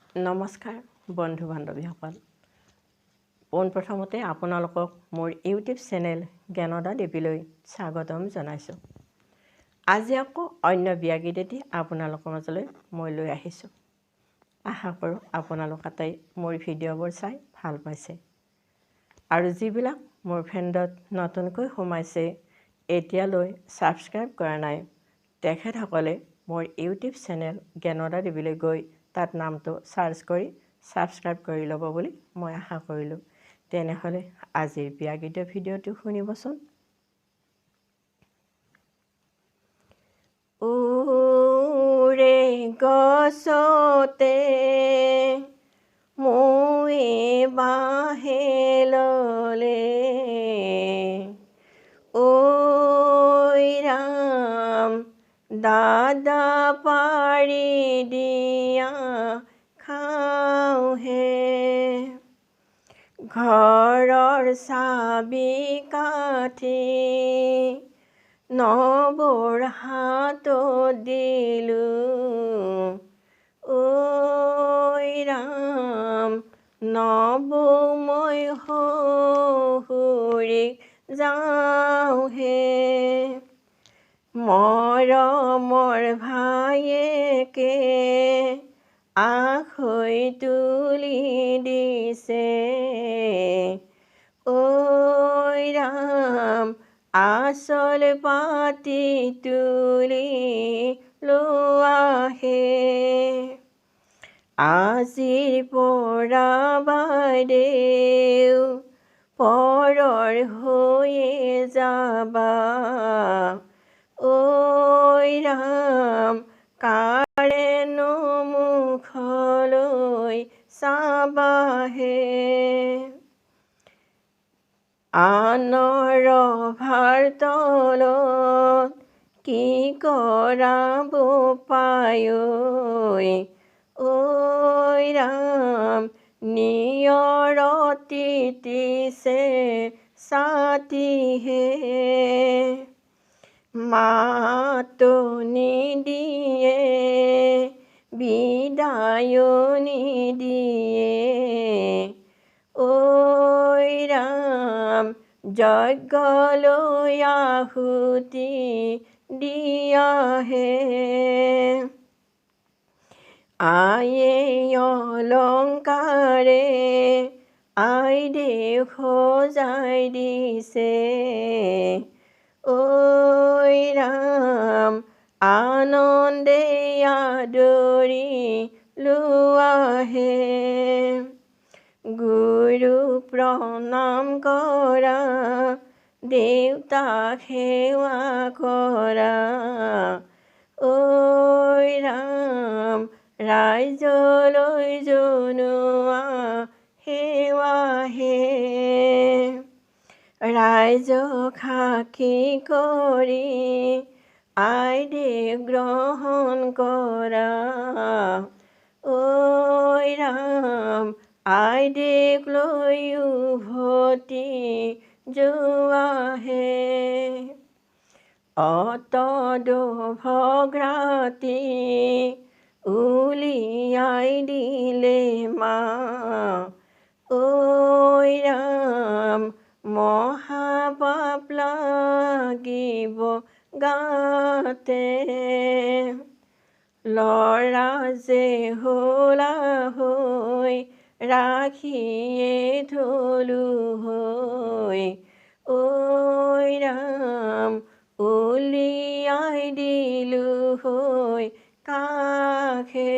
নমস্কাৰ বন্ধু বান্ধৱীসকল পোনপ্ৰথমতে আপোনালোকক মোৰ ইউটিউব চেনেল জ্ঞানদা দেৱীলৈ স্বাগতম জনাইছোঁ। আজি আকৌ অন্য ব্যাগীত এটি আপোনালোকৰ মাজলৈ মই লৈ আহিছোঁ। আশা কৰোঁ আপোনালোক আটাই মোৰ ভিডিঅ'বোৰ চাই ভাল পাইছে আৰু যিবিলাক মোৰ ফ্ৰেণ্ডত নতুনকৈ সোমাইছে এতিয়ালৈ ছাবস্ক্ৰাইব কৰা নাই তেখেতসকলে মোৰ ইউটিউব চেনেল জ্ঞানদা দেৱীলৈ গৈ তাত নামটো চাৰ্চ কৰি ছাবস্ক্ৰাইব কৰি ল'ব বুলি মই আশা কৰিলোঁ। তেনেহ'লে আজিৰ ব্যাগীত ভিডিঅ'টো শুনিবচোন। উৰে গছতে মৌৱে বাঁহে ল'লে, ঐ ৰাম দাদা পাৰি দিয়া খাওঁহে, ঘৰৰ চাবি কাঠি নবৌৰ হাতত দিলোঁ, ঐ ৰাম নবৌ মই শহুৰিক যাওঁহে, মৰমৰ ভায়েকে আখৈ তুলি দিছে, ঐ ৰাম আচল পাতি তুলি লোৱাহে, আজিৰ পৰা বাইদেউ পৰৰ হৈয়ে যাবা, ঐ ৰাম কাৰেনো মুখলৈ চাবাহে, আনৰ ভাৰ তলত কি কৰাব পায়, ঐ ৰাম নিয়ৰত তিতিছে ছাতিহে, মাতো নিদিয়ে বিদায়ো নিদিয়ে, ঐ ৰাম যজ্ঞলৈ আহুতি দিয়াহে, আয়ে অলংকাৰে আইদেউ সজাই দিছে, ঐ ৰাম আনন্দে আদৰি লোৱাহে, গুৰু প্ৰণাম কৰা দেউতাক সেৱা কৰা, ঐ ৰাম ৰাইজলৈ জনোৱা সেৱাহে, ৰাইজক সাক্ষী কৰি আইদেউ গ্ৰহণ কৰা, ঐ ৰাম আইদেউক লৈ উভতি যোৱাহে, অতদভগ্ৰাতি উলিয়াই দিলে মা, ঐ ৰাম মহাপাপ লাগিব গাতে, ল'ৰা যে হোলা হৈ ৰাখিয়ে থলো হৈ, ঐ ৰাম উলিয়াই দিলো হৈ কাষে,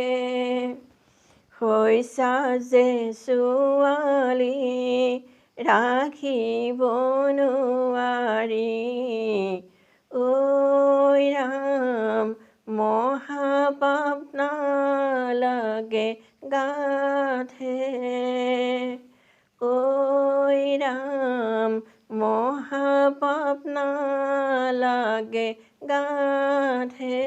হৈছা যে ছোৱালী ৰাখিব নোৱাৰি, ঐ ৰাম মহাপাপ নালাগে গাতহে, ঐ ৰাম মহাপাপ নালাগে গাতহে।